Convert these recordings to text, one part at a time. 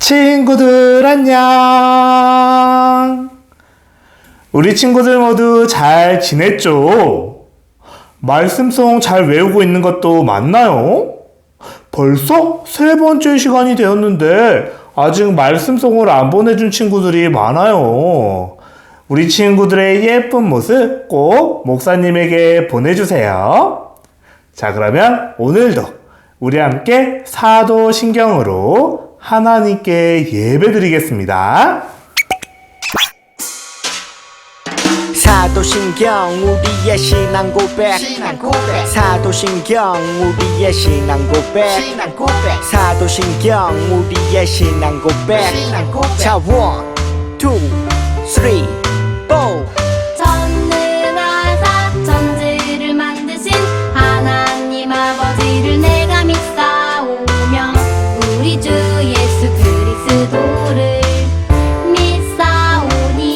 친구들 안녕. 우리 친구들 모두 잘 지냈죠? 말씀송 잘 외우고 있는 것도 맞나요? 벌써 세 번째 시간이 되었는데 아직 말씀송을 안 보내준 친구들이 많아요. 우리 친구들의 예쁜 모습 꼭 목사님에게 보내주세요. 자, 그러면 오늘도 우리 함께 사도신경으로 하나님께 예배드리겠습니다. 사도신경 우리의 신앙 고백 사도신경 우리의 신앙 고백 사도신경 우리의 신앙 고백 자, 1, 2, 3, 4 전능하사 천지를 만드신 하나님 아버지를 내가 믿사오며 우리 주 예수 그리스도를 믿사오니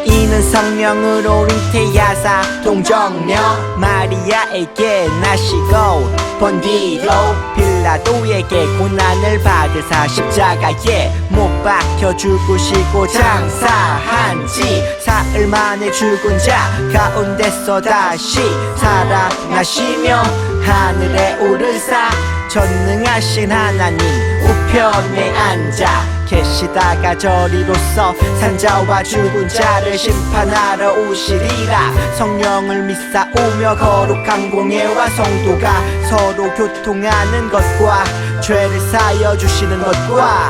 이는 성령으로 잉태하사 동정녀 마리아에게 나시고 본디로 빌라도에게 고난을 받으사 십자가에 못 박혀 죽으시고 장사한지 사흘 만에 죽은 자 가운데서 다시 살아나시며 하늘에 오르사 전능하신 하나님 우편에 앉아 계시다가 저리로서 산자와 죽은 자를 심판하러 오시리라. 성령을 믿사오며 거룩한 공예와 성도가 서로 교통하는 것과 죄를 사여 주시는 것과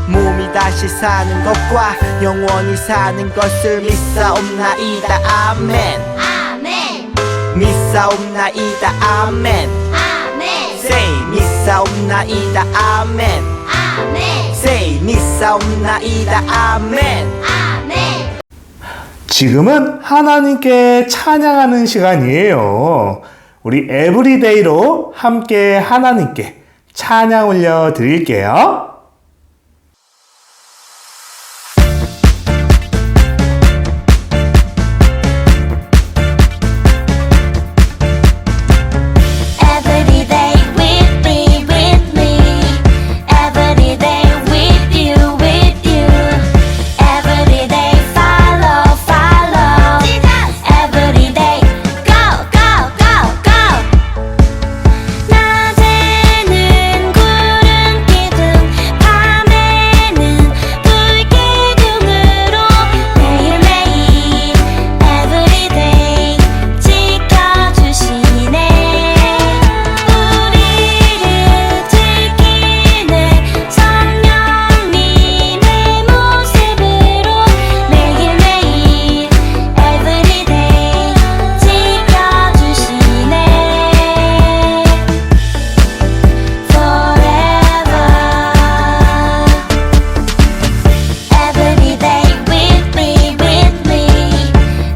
몸이 다시 사는 것과 영원히 사는 것을 믿사옵나이다. 아멘. 아멘 믿사옵나이다. 아멘. 아멘 Say 믿사옵나이다. 아멘. 아멘 Say 믿사옵나이다. 아멘. 아멘 지금은 하나님께 찬양하는 시간이에요. 우리 에브리데이로 함께 하나님께 찬양 올려 드릴게요. Every day with me Every day with you Every day follow Every day go 낮에는 구름 기둥 밤에는 불 기둥으로 매일매일 Every day 지켜주시네 우리를 지키는 성령님의 모습으로 매일매일 Everyday 지켜주시네 Forever Everyday with me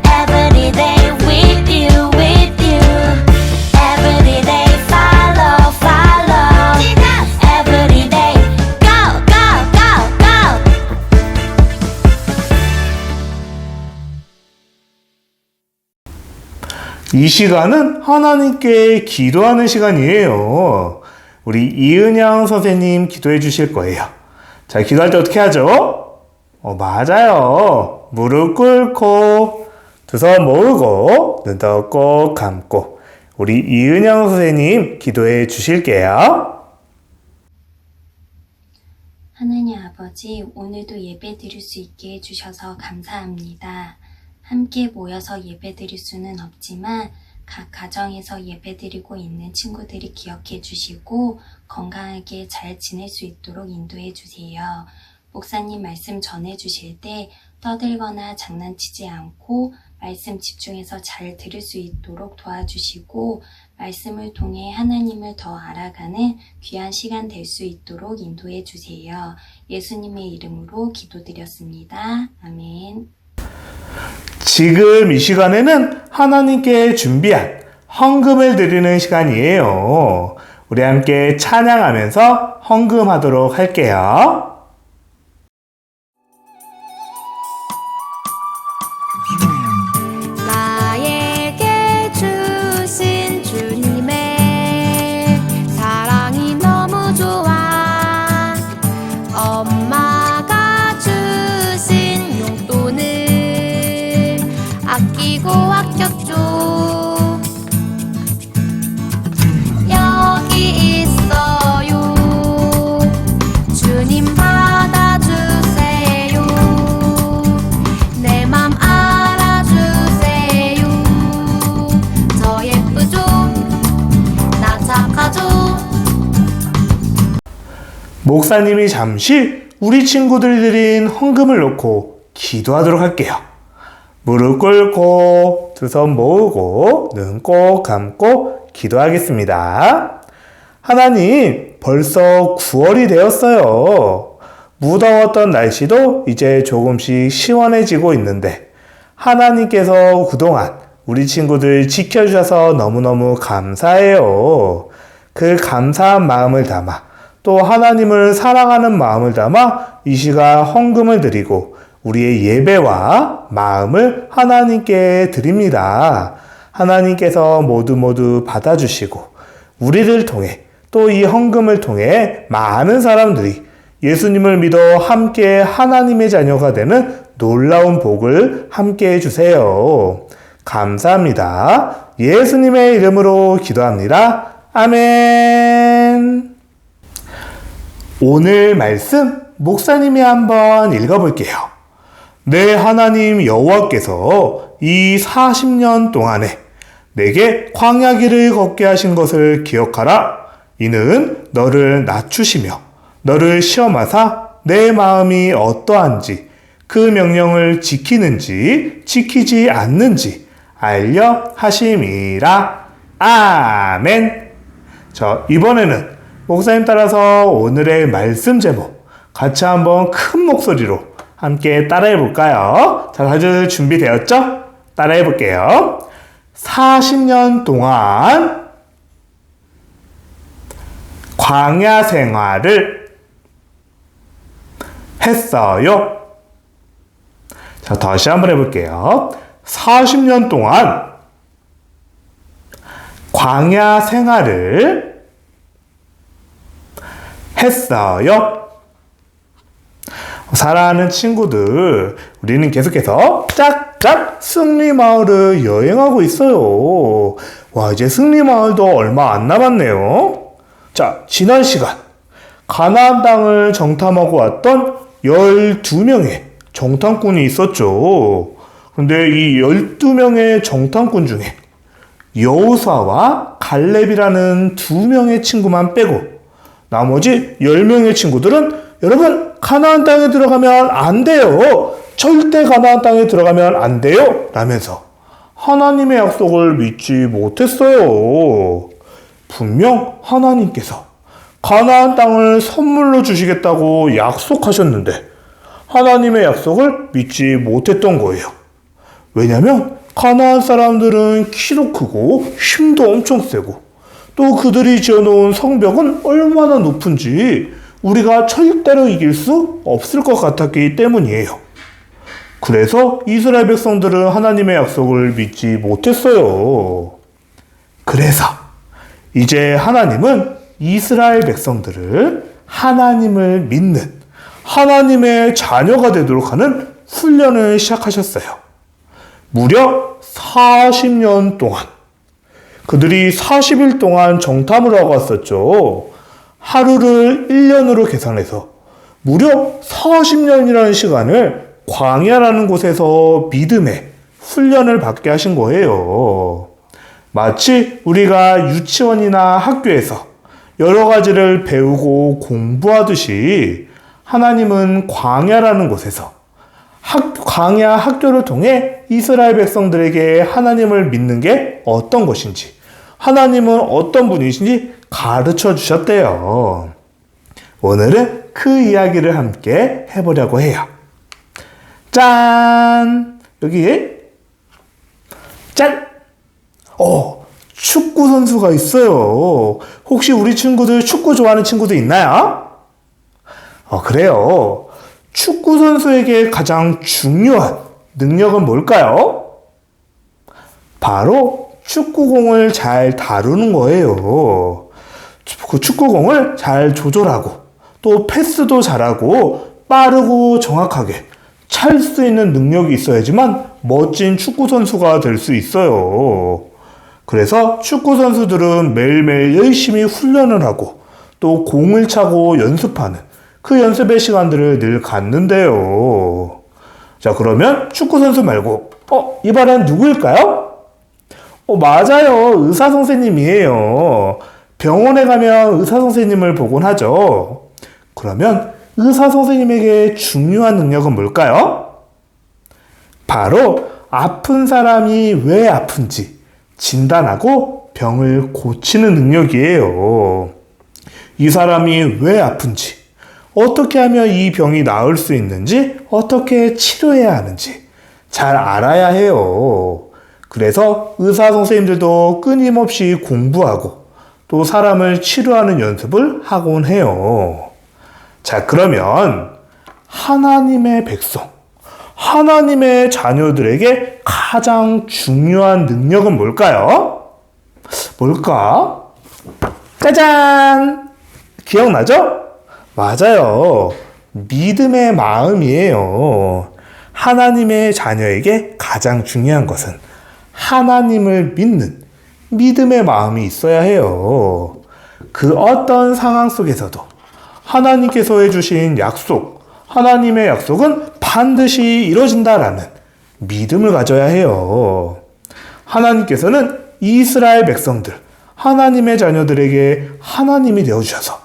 Everyday with you Everyday follow Everyday go 이 시간은 하나님께 기도하는 시간이에요. 우리 이은영 선생님 기도해 주실 거예요. 자, 기도할 때 어떻게 하죠? 맞아요. 무릎 꿇고 두 손 모으고 눈도 꼭 감고 우리 이은영 선생님 기도해 주실게요. 하나님 아버지, 오늘도 예배 드릴 수 있게 해주셔서 감사합니다. 함께 모여서 예배 드릴 수는 없지만 각 가정에서 예배 드리고 있는 친구들이 기억해 주시고 건강하게 잘 지낼 수 있도록 인도해 주세요. 목사님 말씀 전해 주실 때 떠들거나 장난치지 않고 말씀 집중해서 잘 들을 수 있도록 도와주시고 말씀을 통해 하나님을 더 알아가는 귀한 시간 될 수 있도록 인도해 주세요. 예수님의 이름으로 기도드렸습니다. 아멘. 지금 이 시간에는 하나님께 준비한 헌금을 드리는 시간이에요. 우리 함께 찬양하면서 헌금하도록 할게요. 나에게 주신 주님의 사랑이 너무 좋아 목사님이 잠시 우리 친구들이 드린 헌금을 놓고 기도하도록 할게요. 무릎 꿇고 두 손 모으고 눈 꼭 감고 기도하겠습니다. 하나님, 벌써 9월이 되었어요. 무더웠던 날씨도 이제 조금씩 시원해지고 있는데 하나님께서 그동안 우리 친구들 지켜주셔서 너무너무 감사해요. 그 감사한 마음을 담아 또 하나님을 사랑하는 마음을 담아 이 시간 헌금을 드리고 우리의 예배와 마음을 하나님께 드립니다. 하나님께서 모두 받아주시고 우리를 통해 또 이 헌금을 통해 많은 사람들이 예수님을 믿어 함께 하나님의 자녀가 되는 놀라운 복을 함께 해주세요. 감사합니다. 예수님의 이름으로 기도합니다. 아멘. 오늘 말씀 목사님이 한번 읽어볼게요. 내 하나님 여호와께서 이 40년 동안에 내게 광야길을 걷게 하신 것을 기억하라. 이는 너를 낮추시며 너를 시험하사 내 마음이 어떠한지 그 명령을 지키는지 지키지 않는지 알려 하심이라. 아멘. 자, 이번에는 목사님 따라서 오늘의 말씀 제목 같이 한번 큰 목소리로 함께 따라해 볼까요? 자, 다들 준비되었죠? 따라해 볼게요. 40년 동안 광야 생활을 했어요. 자, 다시 한번 해볼게요. 40년 동안 광야 생활을 했어요. 사랑하는 친구들, 우리는 계속해서 짝짝 승리마을을 여행하고 있어요. 와, 이제 승리마을도 얼마 안 남았네요. 자, 지난 시간 가나안 땅을 정탐하고 왔던 12명의 정탐꾼이 있었죠. 그런데 이 12명의 정탐꾼 중에 여호수아와 갈렙이라는 2명의 친구만 빼고 나머지 10명의 친구들은 여러분, 가나안 땅에 들어가면 안 돼요. 절대 가나안 땅에 들어가면 안 돼요. 라면서 하나님의 약속을 믿지 못했어요. 분명 하나님께서 가나안 땅을 선물로 주시겠다고 약속하셨는데 하나님의 약속을 믿지 못했던 거예요. 왜냐면 가나안 사람들은 키도 크고 힘도 엄청 세고 또 그들이 지어놓은 성벽은 얼마나 높은지 우리가 절대로 이길 수 없을 것 같았기 때문이에요. 그래서 이스라엘 백성들은 하나님의 약속을 믿지 못했어요. 그래서 이제 하나님은 이스라엘 백성들을 하나님을 믿는 하나님의 자녀가 되도록 하는 훈련을 시작하셨어요. 무려 40년 동안 그들이 40일 동안 정탐을 하고 왔었죠. 하루를 1년으로 계산해서 무려 40년이라는 시간을 광야라는 곳에서 믿음의 훈련을 받게 하신 거예요. 마치 우리가 유치원이나 학교에서 여러 가지를 배우고 공부하듯이 하나님은 광야라는 곳에서 광야 학교를 통해 이스라엘 백성들에게 하나님을 믿는 게 어떤 것인지, 하나님은 어떤 분이신지 가르쳐 주셨대요. 오늘은 그 이야기를 함께 해보려고 해요. 짠! 여기 짠! 축구 선수가 있어요. 혹시 우리 친구들 축구 좋아하는 친구들 있나요? 그래요. 축구 선수에게 가장 중요한 능력은 뭘까요? 바로 축구공을 잘 다루는 거예요. 그 축구공을 잘 조절하고 또 패스도 잘하고 빠르고 정확하게 찰 수 있는 능력이 있어야지만 멋진 축구 선수가 될 수 있어요. 그래서 축구 선수들은 매일매일 열심히 훈련을 하고 또 공을 차고 연습하는 그 연습의 시간들을 늘 갖는데요. 자, 그러면 축구 선수 말고 이번엔 누구일까요? 맞아요. 의사 선생님이에요. 병원에 가면 의사 선생님을 보곤 하죠. 그러면 의사 선생님에게 중요한 능력은 뭘까요? 바로 아픈 사람이 왜 아픈지 진단하고 병을 고치는 능력이에요. 이 사람이 왜 아픈지, 어떻게 하면 이 병이 나을 수 있는지, 어떻게 치료해야 하는지 잘 알아야 해요. 그래서 의사 선생님들도 끊임없이 공부하고 또 사람을 치료하는 연습을 하곤 해요. 자, 그러면 하나님의 백성, 하나님의 자녀들에게 가장 중요한 능력은 뭘까요? 뭘까? 짜잔! 기억나죠? 맞아요. 믿음의 마음이에요. 하나님의 자녀에게 가장 중요한 것은 하나님을 믿는 믿음의 마음이 있어야 해요. 그 어떤 상황 속에서도 하나님께서 해주신 약속, 하나님의 약속은 반드시 이루어진다라는 믿음을 가져야 해요. 하나님께서는 이스라엘 백성들, 하나님의 자녀들에게 하나님이 되어주셔서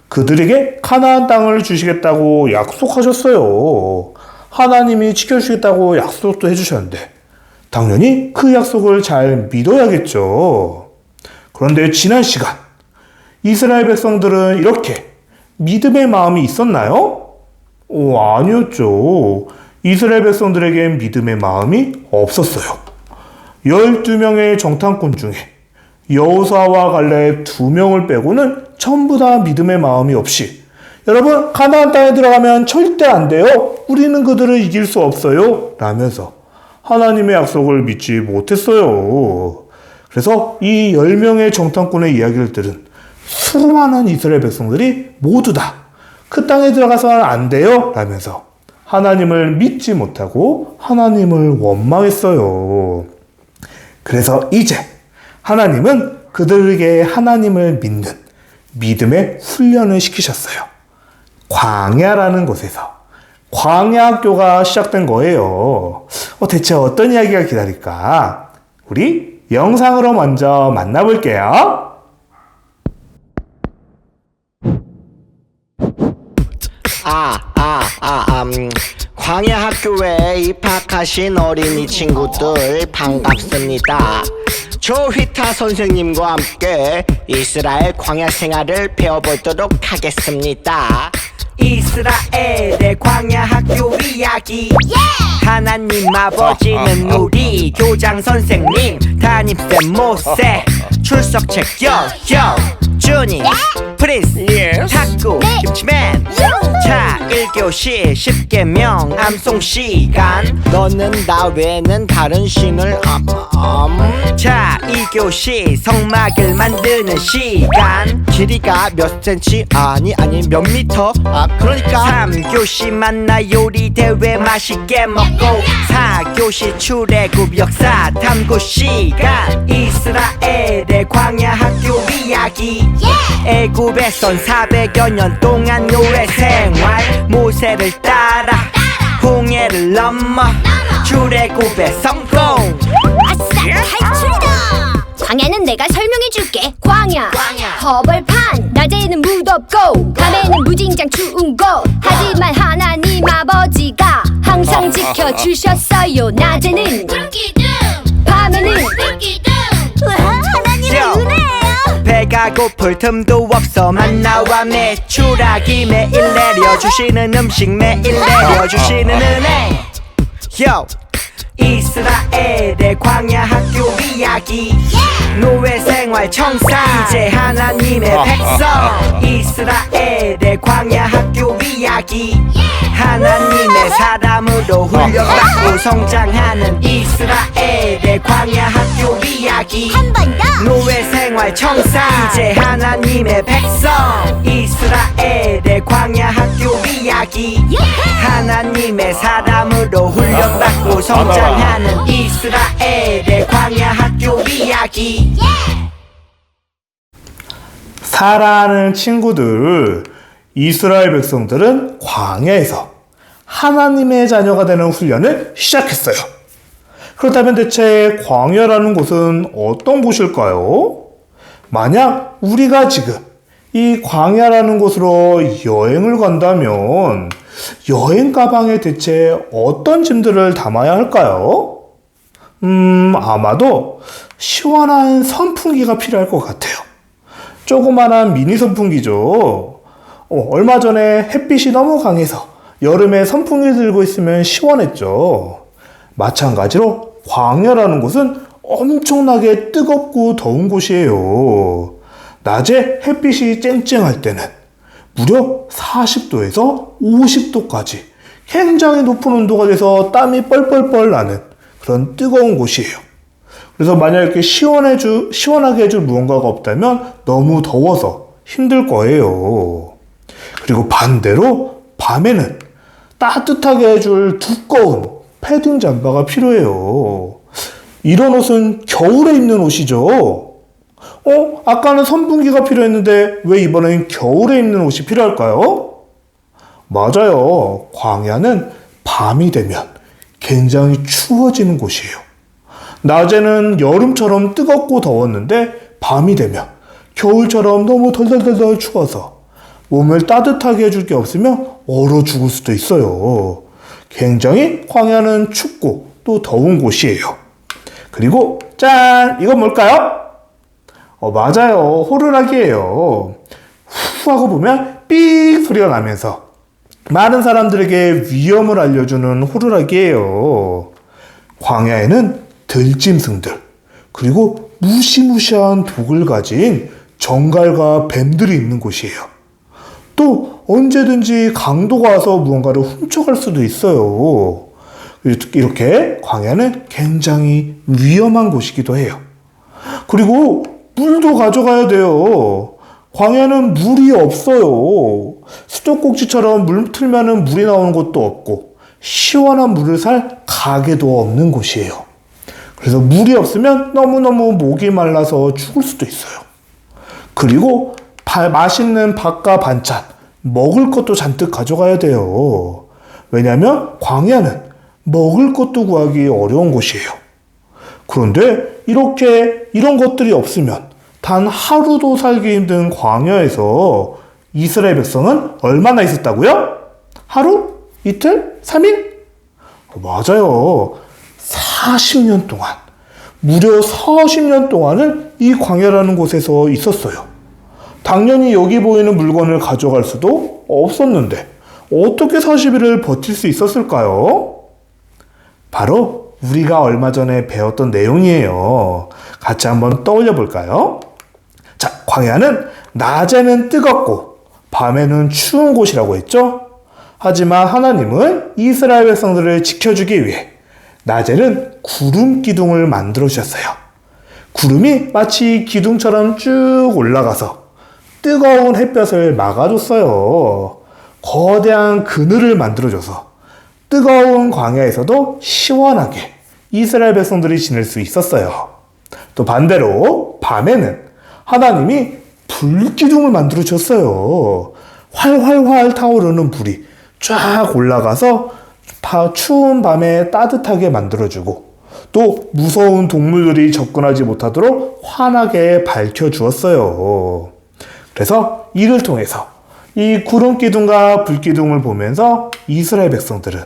그들에게 가나안 땅을 주시겠다고 약속하셨어요. 하나님이 지켜주시겠다고 약속도 해주셨는데 당연히 그 약속을 잘 믿어야겠죠. 그런데 지난 시간 이스라엘 백성들은 이렇게 믿음의 마음이 있었나요? 아니었죠. 이스라엘 백성들에겐 믿음의 마음이 없었어요. 12명의 정탐꾼 중에 여호수아와 갈렙 2명을 빼고는 전부 다 믿음의 마음이 없이 여러분 가나안 땅에 들어가면 절대 안 돼요. 우리는 그들을 이길 수 없어요. 라면서 하나님의 약속을 믿지 못했어요. 그래서 이 10명의 정탐꾼의 이야기를 들은 수많은 이스라엘 백성들이 모두 다 그 땅에 들어가서는 안 돼요. 라면서 하나님을 믿지 못하고 하나님을 원망했어요. 그래서 이제 하나님은 그들에게 하나님을 믿는 믿음의 훈련을 시키셨어요. 광야라는 곳에서 광야 학교가 시작된 거예요. 대체 어떤 이야기가 기다릴까? 우리 영상으로 먼저 만나볼게요. 광야 학교에 입학하신 어린이 친구들 반갑습니다. 조휘타 선생님과 함께 이스라엘 광야 생활을 배워보도록 하겠습니다. 이스라엘의 광야 학교 이야기 하나님 아버지는 우리 교장 선생님 담임쌤 모세 출석책 요 주니 프린스 탁구 김치맨 자 1교시 10계명 암송 시간 너는 나 외에는 다른 신을 자 2교시 성막을 만드는 시간 길이가 몇 센치 아니 몇 미터 그러니까 3교시 만나 요리 대회 맛있게 먹고 4교시 출애굽 역사 탐구 시간 이스라엘의 광야 학교 이야기 애굽에선 400여 년 동안 노예 생활 모세를 따라 홍해를 넘어 출애굽의 성공 아싸 탈출이다. 광야는 내가 설명해줄게. 광야 허벌판 낮에는 무덥고 밤에는 무진장 추운 곳 하지만 하나님 아버지가 항상 지켜주셨어요. 낮에는 밤에는 하나님의 은혜예요. 배가 고플 틈도 없어 만나와 메추라기 매일 내려주시는 음식 매일 내려주시는 은혜 이스라엘의 광야 학교 이야기 노예 생활 청산 이제 하나님의 백성 이스라엘의 광야 학교 이야기 하나님의 사람으로 훈련받고 성장하는 이스라엘의 광야 학교 이야기 한 번 더. 노예 생활 청산 이제 하나님의 백성 이스라엘의 광야 학교 이야기 하나님의 사람으로 훈련받고 성장하는 이스라엘의 광야 학교 이야기 사랑하는 친구들, 이스라엘 백성들은 광야에서 하나님의 자녀가 되는 훈련을 시작했어요. 그렇다면 대체 광야라는 곳은 어떤 곳일까요? 만약 우리가 지금 이 광야라는 곳으로 여행을 간다면 여행 가방에 대체 어떤 짐들을 담아야 할까요? 아마도 시원한 선풍기가 필요할 것 같아요. 조그만한 미니 선풍기죠. 얼마 전에 햇빛이 너무 강해서 여름에 선풍기 들고 있으면 시원했죠. 마찬가지로 광야라는 곳은 엄청나게 뜨겁고 더운 곳이에요. 낮에 햇빛이 쨍쨍할 때는 무려 40도에서 50도까지 굉장히 높은 온도가 돼서 땀이 뻘뻘뻘 나는 그런 뜨거운 곳이에요. 그래서 만약 이렇게 시원하게 해줄 무언가가 없다면 너무 더워서 힘들 거예요. 그리고 반대로 밤에는 따뜻하게 해줄 두꺼운 패딩 잠바가 필요해요. 이런 옷은 겨울에 입는 옷이죠. 아까는 선풍기가 필요했는데 왜 이번엔 겨울에 입는 옷이 필요할까요? 맞아요. 광야는 밤이 되면 굉장히 추워지는 곳이에요. 낮에는 여름처럼 뜨겁고 더웠는데 밤이 되면 겨울처럼 너무 덜덜덜 추워서 몸을 따뜻하게 해줄 게 없으면 얼어 죽을 수도 있어요. 굉장히 광야는 춥고 또 더운 곳이에요. 그리고 짠! 이건 뭘까요? 맞아요. 호루라기예요. 후 하고 보면 삑 소리가 나면서 많은 사람들에게 위험을 알려주는 호루라기예요. 광야에는 들짐승들, 그리고 무시무시한 독을 가진 정갈과 뱀들이 있는 곳이에요. 또 언제든지 강도가 와서 무언가를 훔쳐갈 수도 있어요. 이렇게 광야는 굉장히 위험한 곳이기도 해요. 그리고 물도 가져가야 돼요. 광야는 물이 없어요. 수도꼭지처럼 물 틀면은 물이 나오는 곳도 없고 시원한 물을 살 가게도 없는 곳이에요. 그래서 물이 없으면 너무너무 목이 말라서 죽을 수도 있어요. 그리고 맛있는 밥과 반찬, 먹을 것도 잔뜩 가져가야 돼요. 왜냐하면 광야는 먹을 것도 구하기 어려운 곳이에요. 그런데 이런 것들이 없으면 단 하루도 살기 힘든 광야에서 이스라엘 백성은 얼마나 있었다고요? 하루? 이틀? 3일? 맞아요. 40년 동안, 무려 40년 동안을 이 광야라는 곳에서 있었어요. 당연히 여기 보이는 물건을 가져갈 수도 없었는데 어떻게 40일을 버틸 수 있었을까요? 바로 우리가 얼마 전에 배웠던 내용이에요. 같이 한번 떠올려 볼까요? 자, 광야는 낮에는 뜨겁고 밤에는 추운 곳이라고 했죠? 하지만 하나님은 이스라엘 백성들을 지켜주기 위해 낮에는 구름 기둥을 만들어 주셨어요. 구름이 마치 기둥처럼 쭉 올라가서 뜨거운 햇볕을 막아줬어요. 거대한 그늘을 만들어줘서 뜨거운 광야에서도 시원하게 이스라엘 백성들이 지낼 수 있었어요. 또 반대로 밤에는 하나님이 불기둥을 만들어 주셨어요. 활활활 타오르는 불이 쫙 올라가서 추운 밤에 따뜻하게 만들어주고 또 무서운 동물들이 접근하지 못하도록 환하게 밝혀주었어요. 그래서 이를 통해서 이 구름기둥과 불기둥을 보면서 이스라엘 백성들은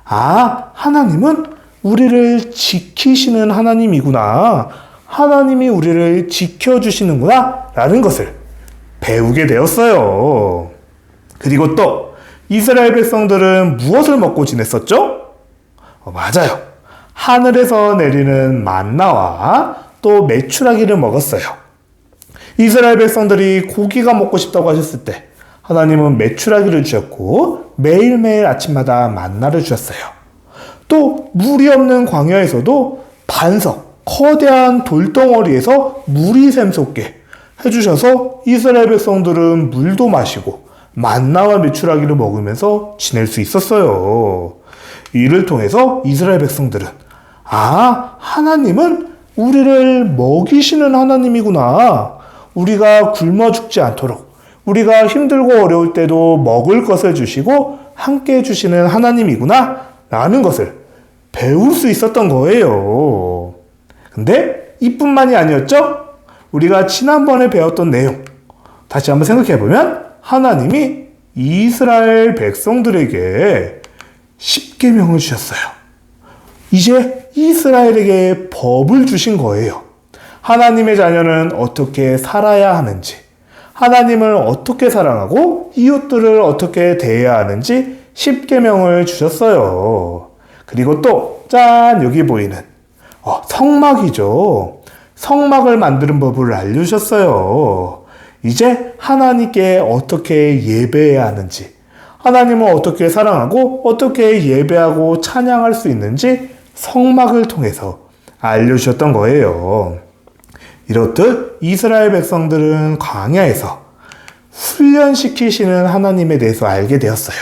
하나님은 우리를 지키시는 하나님이구나. 하나님이 우리를 지켜주시는구나. 라는 것을 배우게 되었어요. 그리고 또 이스라엘 백성들은 무엇을 먹고 지냈었죠? 맞아요. 하늘에서 내리는 만나와 또 메추라기를 먹었어요. 이스라엘 백성들이 고기가 먹고 싶다고 하셨을 때 하나님은 메추라기를 주셨고 매일매일 아침마다 만나를 주셨어요. 또 물이 없는 광야에서도 반석, 거대한 돌덩어리에서 물이 샘솟게 해주셔서 이스라엘 백성들은 물도 마시고 만나와 메추라기를 먹으면서 지낼 수 있었어요. 이를 통해서 이스라엘 백성들은 하나님은 우리를 먹이시는 하나님이구나. 우리가 굶어 죽지 않도록 우리가 힘들고 어려울 때도 먹을 것을 주시고 함께 해주시는 하나님이구나 라는 것을 배울 수 있었던 거예요. 근데 이뿐만이 아니었죠? 우리가 지난번에 배웠던 내용 다시 한번 생각해보면 하나님이 이스라엘 백성들에게 십계명을 주셨어요. 이제 이스라엘에게 법을 주신 거예요. 하나님의 자녀는 어떻게 살아야 하는지, 하나님을 어떻게 사랑하고 이웃들을 어떻게 대해야 하는지 십계명을 주셨어요. 그리고 또 짠, 여기 보이는 성막이죠. 성막을 만드는 법을 알려주셨어요. 이제 하나님께 어떻게 예배해야 하는지, 하나님을 어떻게 사랑하고 어떻게 예배하고 찬양할 수 있는지 성막을 통해서 알려주셨던 거예요. 이렇듯 이스라엘 백성들은 광야에서 훈련시키시는 하나님에 대해서 알게 되었어요.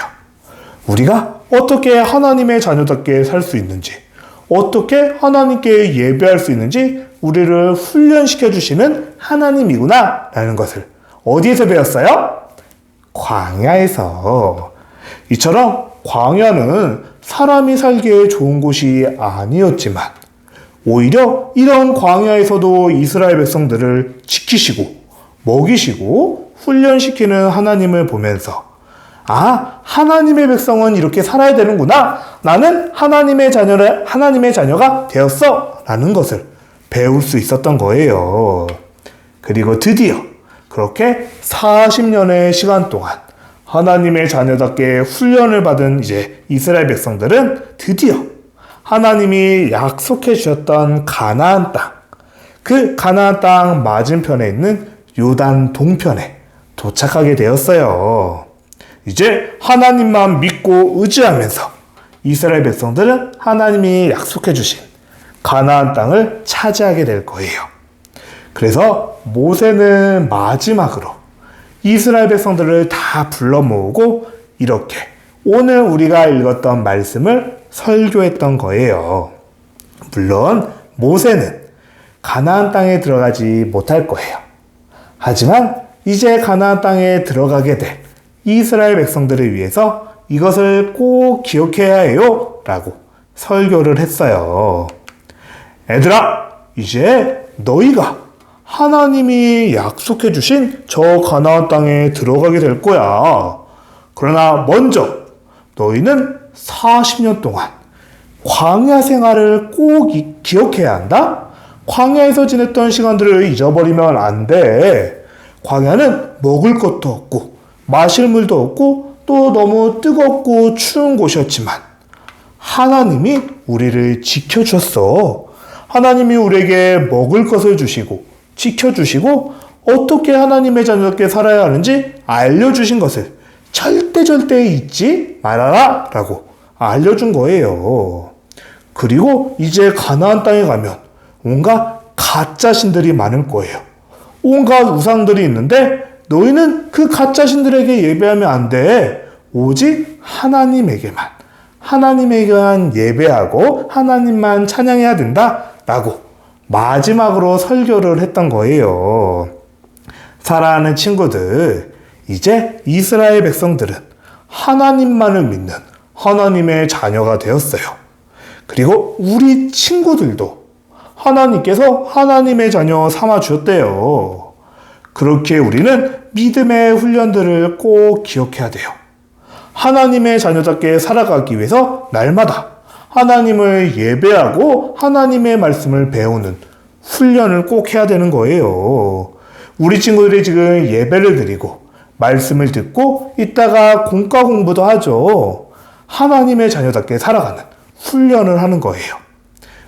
우리가 어떻게 하나님의 자녀답게 살 수 있는지, 어떻게 하나님께 예배할 수 있는지 우리를 훈련시켜 주시는 하나님이구나 라는 것을 어디에서 배웠어요? 광야에서. 이처럼 광야는 사람이 살기에 좋은 곳이 아니었지만 오히려 이런 광야에서도 이스라엘 백성들을 지키시고 먹이시고 훈련시키는 하나님을 보면서 하나님의 백성은 이렇게 살아야 되는구나. 나는 하나님의 자녀가 되었어. 라는 것을 배울 수 있었던 거예요. 그리고 드디어 그렇게 40년의 시간 동안 하나님의 자녀답게 훈련을 받은 이제 이스라엘 백성들은 드디어 하나님이 약속해 주셨던 가나안 땅, 그 가나안 땅 맞은편에 있는 요단 동편에 도착하게 되었어요. 이제 하나님만 믿고 의지하면서 이스라엘 백성들은 하나님이 약속해 주신 가나안 땅을 차지하게 될 거예요. 그래서 모세는 마지막으로 이스라엘 백성들을 다 불러 모으고 이렇게 오늘 우리가 읽었던 말씀을 설교했던 거예요. 물론 모세는 가나안 땅에 들어가지 못할 거예요. 하지만 이제 가나안 땅에 들어가게 될 이스라엘 백성들을 위해서 이것을 꼭 기억해야 해요 라고 설교를 했어요. 애들아, 이제 너희가 하나님이 약속해 주신 저 가나안 땅에 들어가게 될 거야. 그러나 먼저 너희는 40년 동안 광야 생활을 꼭 기억해야 한다. 광야에서 지냈던 시간들을 잊어버리면 안 돼. 광야는 먹을 것도 없고 마실 물도 없고 또 너무 뜨겁고 추운 곳이었지만 하나님이 우리를 지켜주셨어. 하나님이 우리에게 먹을 것을 주시고 지켜주시고 어떻게 하나님의 자녀답게 살아야 하는지 알려주신 것을 절대 잊지 말아라 라고 알려준 거예요. 그리고 이제 가나안 땅에 가면 온갖 가짜 신들이 많을 거예요. 온갖 우상들이 있는데 너희는 그 가짜 신들에게 예배하면 안 돼. 오직 하나님에게만 예배하고 하나님만 찬양해야 된다 라고 마지막으로 설교를 했던 거예요. 사랑하는 친구들, 이제 이스라엘 백성들은 하나님만을 믿는 하나님의 자녀가 되었어요. 그리고 우리 친구들도 하나님께서 하나님의 자녀 삼아 주셨대요. 그렇게 우리는 믿음의 훈련들을 꼭 기억해야 돼요. 하나님의 자녀답게 살아가기 위해서 날마다 하나님을 예배하고 하나님의 말씀을 배우는 훈련을 꼭 해야 되는 거예요. 우리 친구들이 지금 예배를 드리고 말씀을 듣고 이따가 공과 공부도 하죠. 하나님의 자녀답게 살아가는 훈련을 하는 거예요.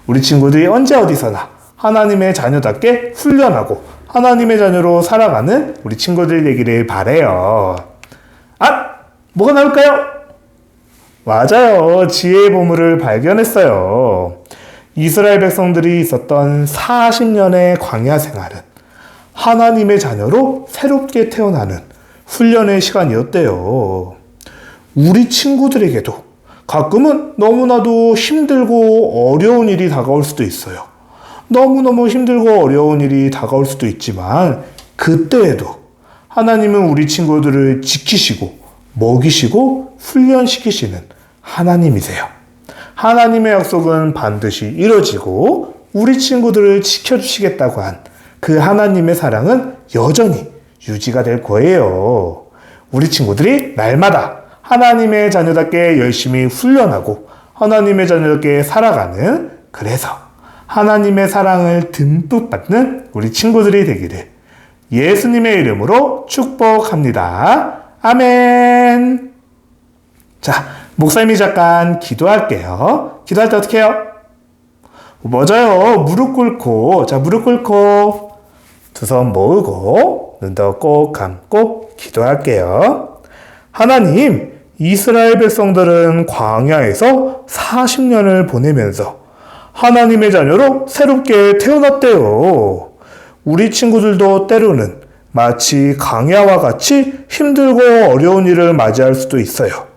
우리 친구들이 언제 어디서나 하나님의 자녀답게 훈련하고 하나님의 자녀로 살아가는 우리 친구들 되기를 바라요. 뭐가 나올까요? 맞아요. 지혜의 보물을 발견했어요. 이스라엘 백성들이 있었던 40년의 광야 생활은 하나님의 자녀로 새롭게 태어나는 훈련의 시간이었대요. 우리 친구들에게도 가끔은 너무나도 힘들고 어려운 일이 다가올 수도 있어요. 너무너무 힘들고 어려운 일이 다가올 수도 있지만 그때에도 하나님은 우리 친구들을 지키시고 먹이시고 훈련시키시는 하나님이세요. 하나님의 약속은 반드시 이루어지고 우리 친구들을 지켜주시겠다고 한 그 하나님의 사랑은 여전히 유지가 될 거예요. 우리 친구들이 날마다 하나님의 자녀답게 열심히 훈련하고 하나님의 자녀답게 살아가는, 그래서 하나님의 사랑을 듬뿍 받는 우리 친구들이 되기를 예수님의 이름으로 축복합니다. 아멘. 자, 목사님이 잠깐 기도할게요. 기도할 때 어떻게 해요? 맞아요. 무릎 꿇고, 자, 무릎 꿇고 두 손 모으고 눈도 꼭 감고 기도할게요. 하나님, 이스라엘 백성들은 광야에서 40년을 보내면서 하나님의 자녀로 새롭게 태어났대요. 우리 친구들도 때로는 마치 광야와 같이 힘들고 어려운 일을 맞이할 수도 있어요.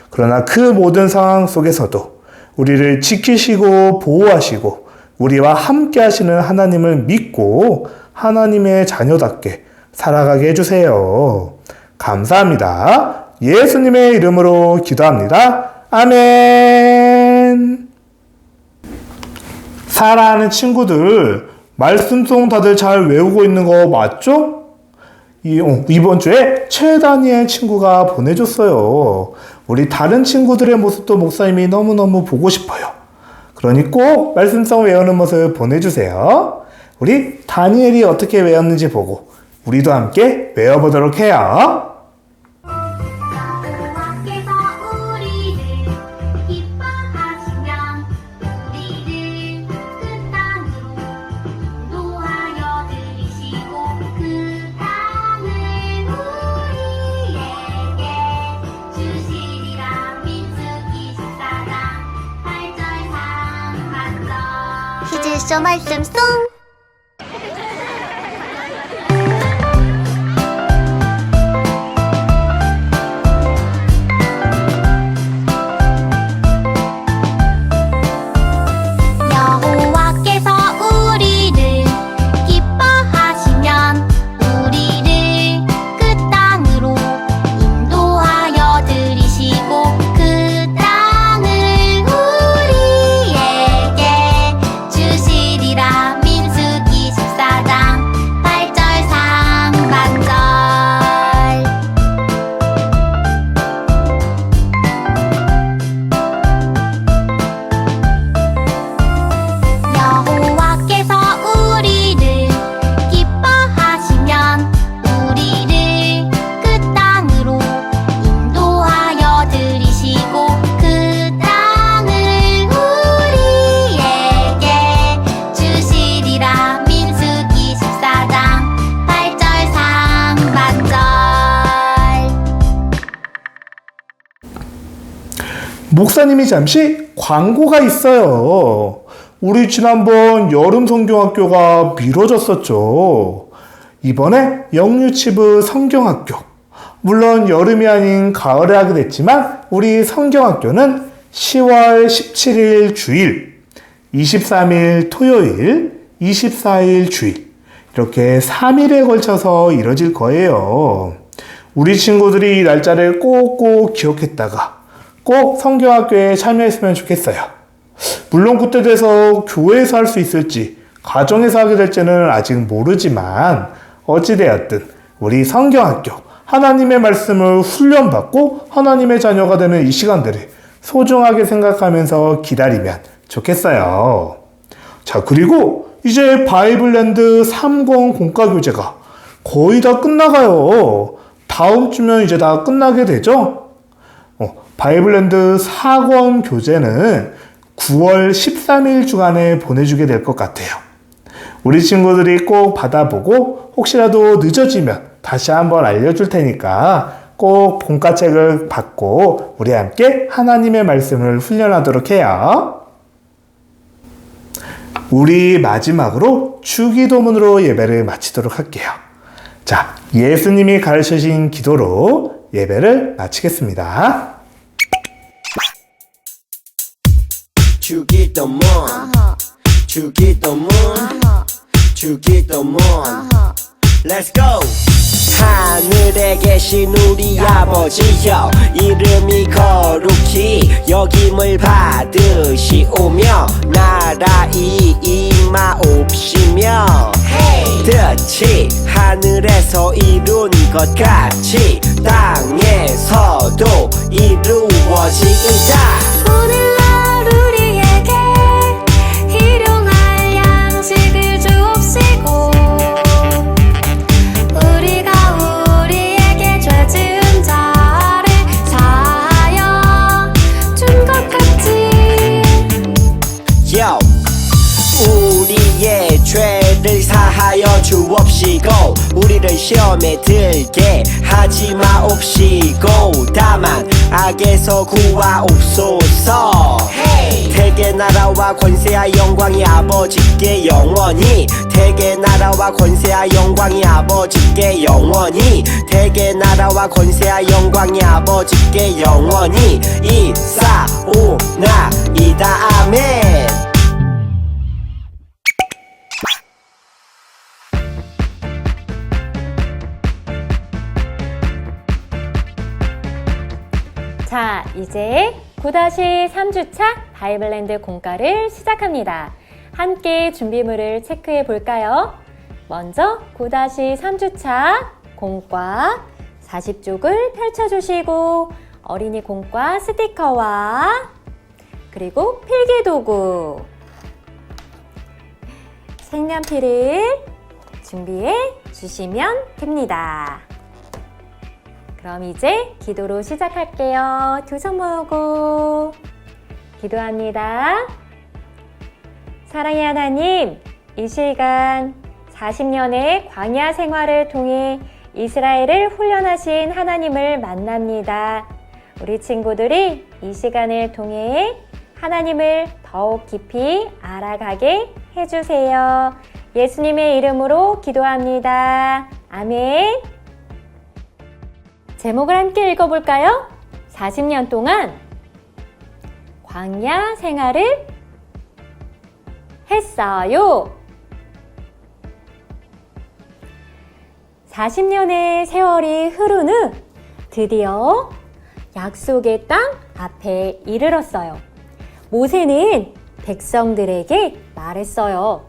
그러나 그 모든 상황 속에서도 우리를 지키시고 보호하시고 우리와 함께 하시는 하나님을 믿고 하나님의 자녀답게 살아가게 해주세요. 감사합니다. 예수님의 이름으로 기도합니다. 아멘. 사랑하는 친구들, 말씀송 다들 잘 외우고 있는 거 맞죠? 이번 주에 최다니엘 친구가 보내줬어요. 우리 다른 친구들의 모습도 목사님이 너무너무 보고 싶어요. 그러니 꼭 말씀성 외우는 모습 보내주세요. 우리 다니엘이 어떻게 외웠는지 보고 우리도 함께 외워보도록 해요. 여호와께서 우리를 기뻐하시면 우리를 그 땅으로 인도하여 들이시고 그 땅을 우리에게 주시리라. 민수기 14장 8절 상반절. 히즈쇼 말씀송. 여호와께서 우리를 기뻐하시면 우리를 그 땅으로 인도하여 들이시고 그 땅을 우리에게 주시리라. 민수기 14장 8절 상반절. 여호와께서 우리를 기뻐하시면 우리를 그 땅으로 인도하여 들이시고 그 땅을 우리에게 주시리라. 민수기 14장 8절 상반절. 목사님이 잠시 광고가 있어요. 우리 지난번 여름 성경학교가 미뤄졌었죠. 이번에 영유치부 성경학교, 물론 여름이 아닌 가을에 하게 됐지만 우리 성경학교는 10월 17일 주일, 23일 토요일, 24일 주일 이렇게 3일에 걸쳐서 이뤄질 거예요. 우리 친구들이 이 날짜를 꼭꼭 기억했다가 꼭 성경학교에 참여했으면 좋겠어요. 물론 그때 돼서 교회에서 할 수 있을지 가정에서 하게 될지는 아직 모르지만 어찌되었든 우리 성경학교, 하나님의 말씀을 훈련받고 하나님의 자녀가 되는 이 시간들을 소중하게 생각하면서 기다리면 좋겠어요. 자, 그리고 이제 바이블랜드 3권 공과교재가 거의 다 끝나가요. 다음 주면 이제 다 끝나게 되죠? 바이블랜드 4권 교재는 9월 13일 주간에 보내주게 될 것 같아요. 우리 친구들이 꼭 받아보고 혹시라도 늦어지면 다시 한번 알려줄 테니까 꼭 본과책을 받고 우리 함께 하나님의 말씀을 훈련하도록 해요. 우리 마지막으로 주기도문으로 예배를 마치도록 할게요. 자, 예수님이 가르치신 기도로 예배를 마치겠습니다. 주기도문 주기도문 주기도문 Let's go! 하늘에 계신 우리 아버지여, 이름이 거룩히 여김을 받으시오며 나라이 임하옵시며 뜻이 하늘에서 이룬 것 같이 땅에서도 이루어진다. 오늘 날 우리에게 일용할 양식을 주옵시고 우리가 우리에게 죄 지은 자를 사하여 준 것 같이 Yo. 우리의 죄를 사하여 주옵시고 우리를 시험에 들게 하지 마옵시고 다만 악에서 구하옵소서. 대개 나라와 권세와 영광이 아버지께 영원히 대개 나라와 권세와 영광이 아버지께 영원히 대개 나라와 권세와 영광이 아버지께 영원히 이사오나이다. 아멘. 자, 이제 9-3주차 바이블랜드 공과를 시작합니다. 함께 준비물을 체크해 볼까요? 먼저 9-3주차 공과 40쪽을 펼쳐주시고 어린이 공과 스티커와 그리고 필기도구, 색연필을 준비해 주시면 됩니다. 그럼 이제 기도로 시작할게요. 두 손 모으고 기도합니다. 사랑의 하나님, 이 시간 40년의 광야 생활을 통해 이스라엘을 훈련하신 하나님을 만납니다. 우리 친구들이 이 시간을 통해 하나님을 더욱 깊이 알아가게 해주세요. 예수님의 이름으로 기도합니다. 아멘. 제목을 함께 읽어볼까요? 40년 동안 광야 생활을 했어요. 40년의 세월이 흐른 후 드디어 약속의 땅 앞에 이르렀어요. 모세는 백성들에게 말했어요.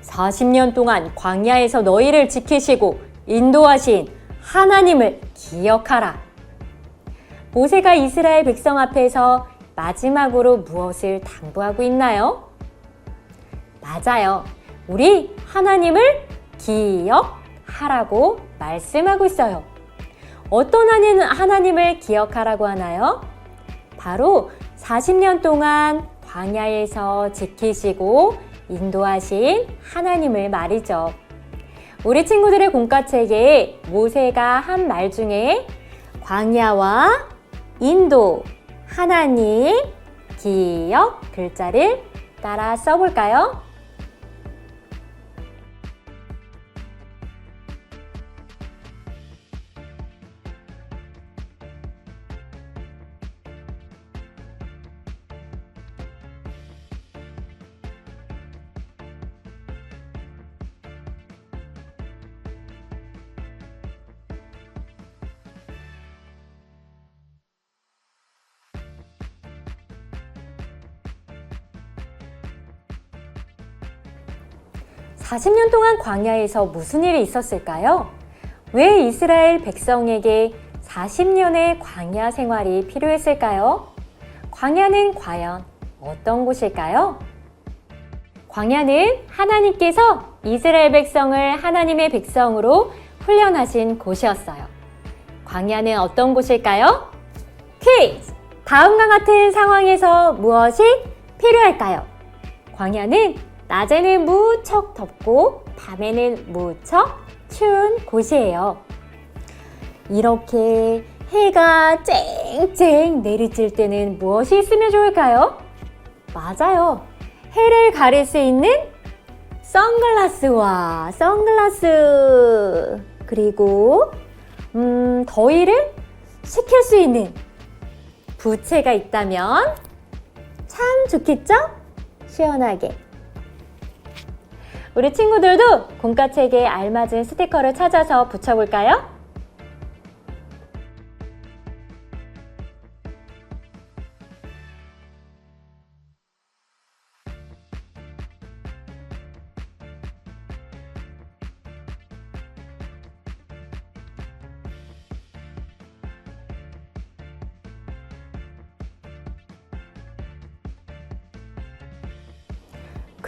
40년 동안 광야에서 너희를 지키시고 인도하신 하나님을 기억하라. 모세가 이스라엘 백성 앞에서 마지막으로 무엇을 당부하고 있나요? 맞아요. 우리 하나님을 기억하라고 말씀하고 있어요. 어떤 하나님을 기억하라고 하나요? 바로 40년 동안 광야에서 지키시고 인도하신 하나님을 말이죠. 우리 친구들의 공과책에 모세가 한 말 중에 광야와 인도, 하나님, 기억 글자를 따라 써볼까요? (40년) 동안 광야에서 무슨 일이 있었을까요? 왜 이스라엘 백성에게 40년의 광야 생활이 필요했을까요? 광야는 과연 어떤 곳일까요? 광야는 하나님께서 이스라엘 백성을 하나님의 백성으로 훈련하신 곳이었어요. 광야는 어떤 곳일까요? 퀴즈! 다음과 같은 상황에서 무엇이 필요할까요? 광야는 낮에는 무척 덥고 밤에는 무척 추운 곳이에요. 이렇게 해가 쨍쨍 내리칠 때는 무엇이 있으면 좋을까요? 맞아요. 해를 가릴 수 있는 선글라스와 선글라스, 그리고 더위를 식힐 수 있는 부채가 있다면 참 좋겠죠? 시원하게. 우리 친구들도 공과책에 알맞은 스티커를 찾아서 붙여볼까요?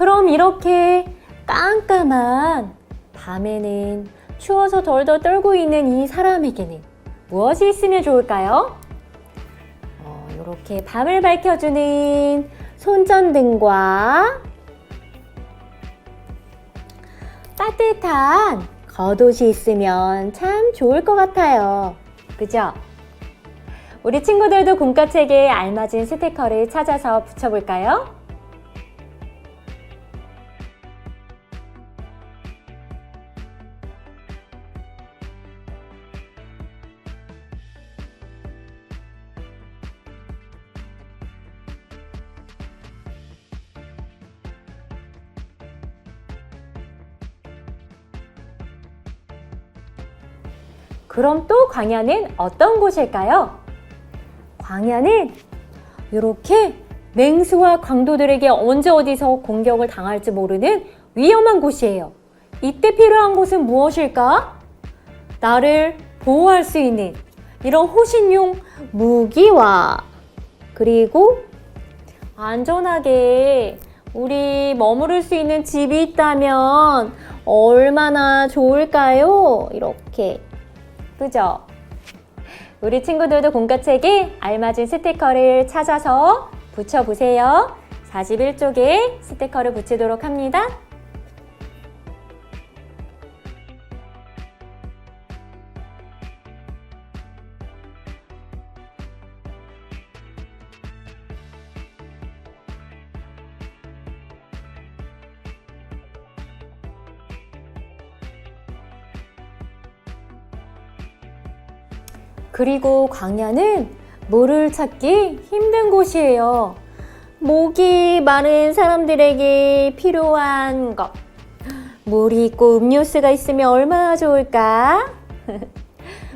그럼 이렇게 깜깜한 밤에는 추워서 덜덜 떨고 있는 이 사람에게는 무엇이 있으면 좋을까요? 이렇게 밤을 밝혀주는 손전등과 따뜻한 겉옷이 있으면 참 좋을 것 같아요. 그죠? 우리 친구들도 공과책에 알맞은 스티커를 찾아서 붙여볼까요? 그럼 또 광야는 어떤 곳일까요? 광야는 이렇게 맹수와 강도들에게 언제 어디서 공격을 당할지 모르는 위험한 곳이에요. 이때 필요한 것은 무엇일까? 나를 보호할 수 있는 이런 호신용 무기와 그리고 안전하게 우리 머무를 수 있는 집이 있다면 얼마나 좋을까요? 이렇게. 그죠? 우리 친구들도 공과책에 알맞은 스티커를 찾아서 붙여보세요. 41쪽에 스티커를 붙이도록 합니다. 그리고 광야는 물을 찾기 힘든 곳이에요. 목이 마른 사람들에게 필요한 것. 물이 있고 음료수가 있으면 얼마나 좋을까?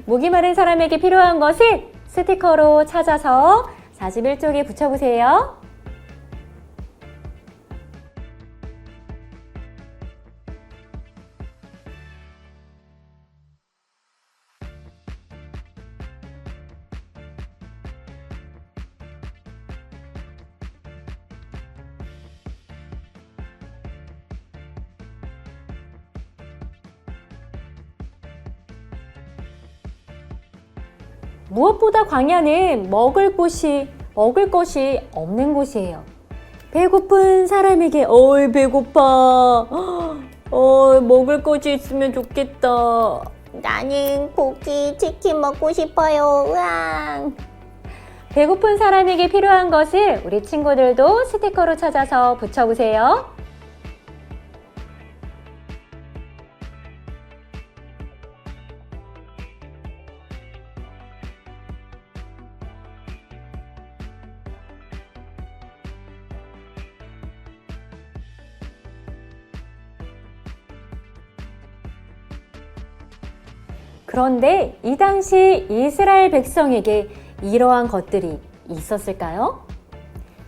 목이 마른 사람에게 필요한 것을 스티커로 찾아서 41쪽에 붙여보세요. 무엇보다 광야는 먹을 것이 없는 곳이에요. 배고픈 사람에게 배고파. 먹을 것이 있으면 좋겠다. 나는 고기, 치킨 먹고 싶어요. 으앙. 배고픈 사람에게 필요한 것을 우리 친구들도 스티커로 찾아서 붙여보세요. 그런데 이 당시 이스라엘 백성에게 이러한 것들이 있었을까요?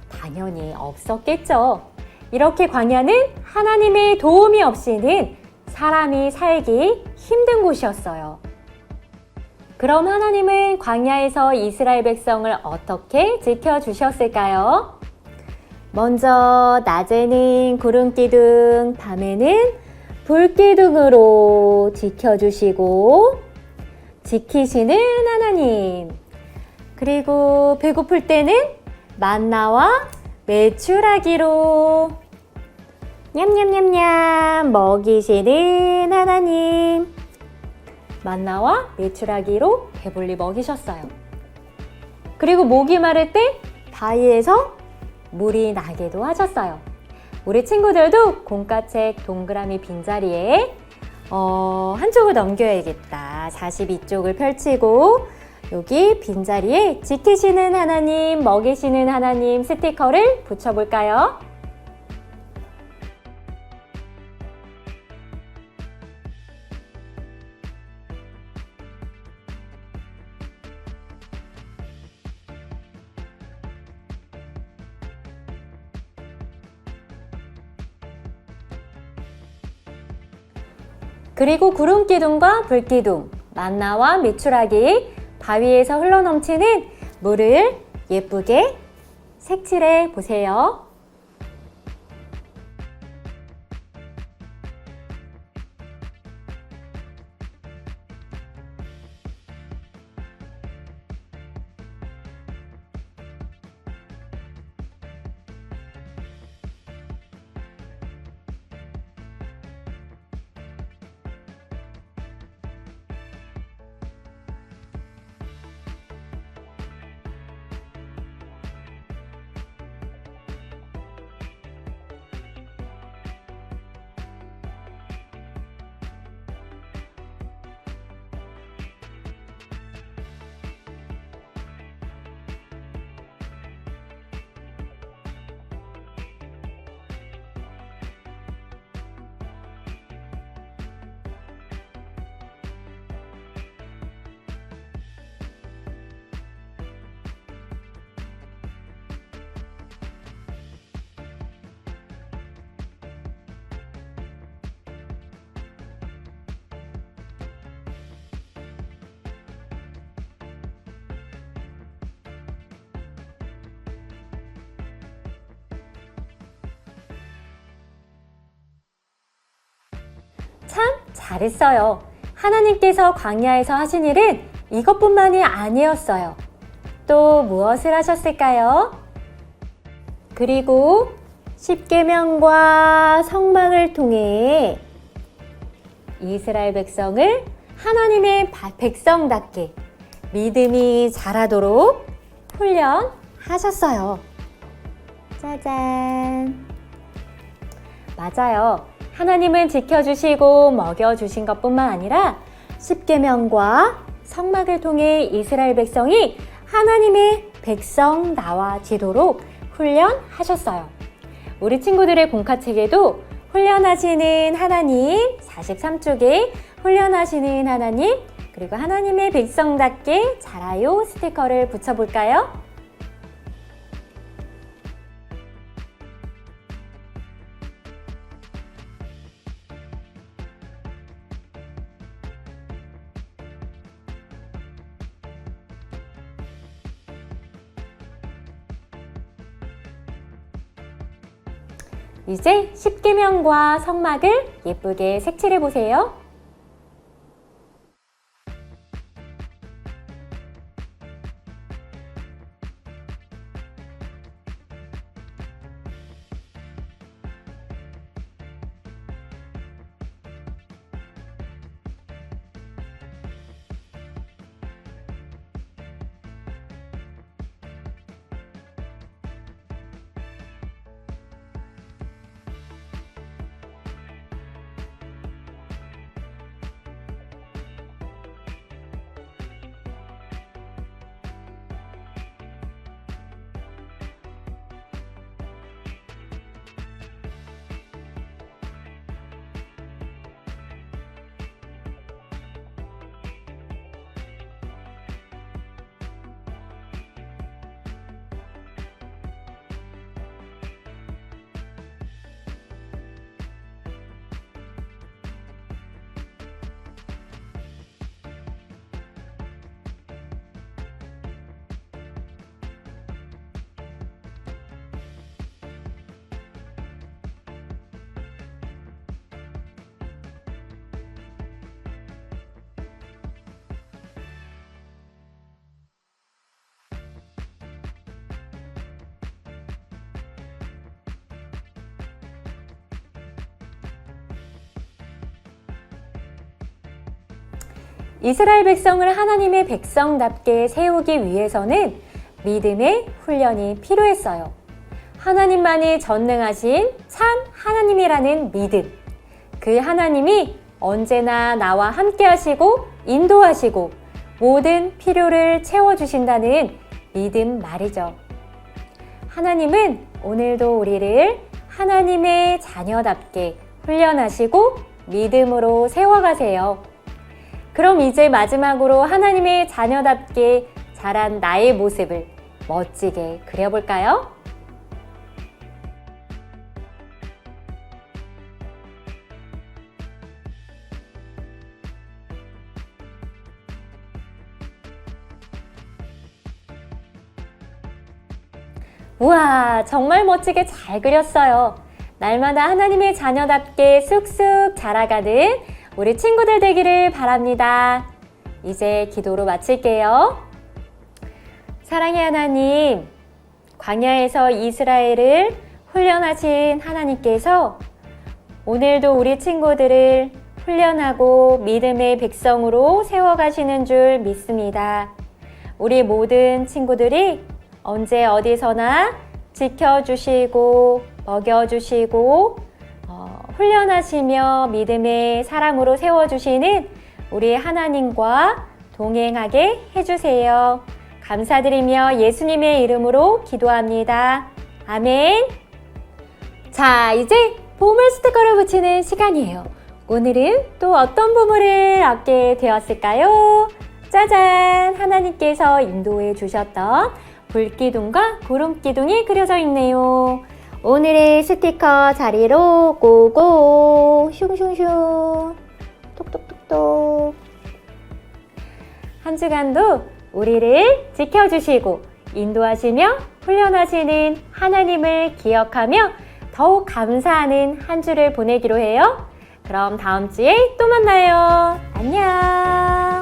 당연히 없었겠죠. 이렇게 광야는 하나님의 도움이 없이는 사람이 살기 힘든 곳이었어요. 그럼 하나님은 광야에서 이스라엘 백성을 어떻게 지켜주셨을까요? 먼저 낮에는 구름기둥, 밤에는 불기둥으로 지켜주시고 지키시는 하나님. 그리고 배고플 때는 만나와 메추라기로 냠냠냠냠 먹이시는 하나님. 만나와 메추라기로 배불리 먹이셨어요. 그리고 목이 마를 때 바위에서 물이 나게도 하셨어요. 우리 친구들도 공과책 동그라미 빈자리에 한쪽을 넘겨야겠다. 42쪽을 펼치고 여기 빈자리에 지키시는 하나님, 먹이시는 하나님 스티커를 붙여볼까요? 그리고 구름기둥과 불기둥, 만나와 메추라기, 바위에서 흘러넘치는 물을 예쁘게 색칠해 보세요. 잘했어요. 하나님께서 광야에서 하신 일은 이것뿐만이 아니었어요. 또 무엇을 하셨을까요? 그리고 십계명과 성막을 통해 이스라엘 백성을 하나님의 백성답게 믿음이 자라도록 훈련하셨어요. 짜잔! 맞아요. 하나님은 지켜주시고 먹여주신 것뿐만 아니라 십계명과 성막을 통해 이스라엘 백성이 하나님의 백성 나와지도록 훈련하셨어요. 우리 친구들의 공카책에도 훈련하시는 하나님, 43쪽에 훈련하시는 하나님, 그리고 하나님의 백성답게 자라요 스티커를 붙여볼까요? 이제 십계명과 성막을 예쁘게 색칠해 보세요. 이스라엘 백성을 하나님의 백성답게 세우기 위해서는 믿음의 훈련이 필요했어요. 하나님만이 전능하신 참 하나님이라는 믿음. 그 하나님이 언제나 나와 함께 하시고 인도하시고 모든 필요를 채워주신다는 믿음 말이죠. 하나님은 오늘도 우리를 하나님의 자녀답게 훈련하시고 믿음으로 세워가세요. 그럼 이제 마지막으로 하나님의 자녀답게 자란 나의 모습을 멋지게 그려볼까요? 우와, 정말 멋지게 잘 그렸어요. 날마다 하나님의 자녀답게 쑥쑥 자라가는 우리 친구들 되기를 바랍니다. 이제 기도로 마칠게요. 사랑의 하나님, 광야에서 이스라엘을 훈련하신 하나님께서 오늘도 우리 친구들을 훈련하고 믿음의 백성으로 세워가시는 줄 믿습니다. 우리 모든 친구들이 언제 어디서나 지켜주시고 먹여주시고 훈련하시며 믿음의 사람으로 세워주시는 우리 하나님과 동행하게 해주세요. 감사드리며 예수님의 이름으로 기도합니다. 아멘. 자, 이제 보물 스티커를 붙이는 시간이에요. 오늘은 또 어떤 보물을 얻게 되었을까요? 짜잔! 하나님께서 인도해 주셨던 불기둥과 구름기둥이 그려져 있네요. 오늘의 스티커 자리로 고고 슝슝슝 톡톡톡톡. 한 주간도 우리를 지켜주시고 인도하시며 훈련하시는 하나님을 기억하며 더욱 감사하는 한 주를 보내기로 해요. 그럼 다음 주에 또 만나요. 안녕.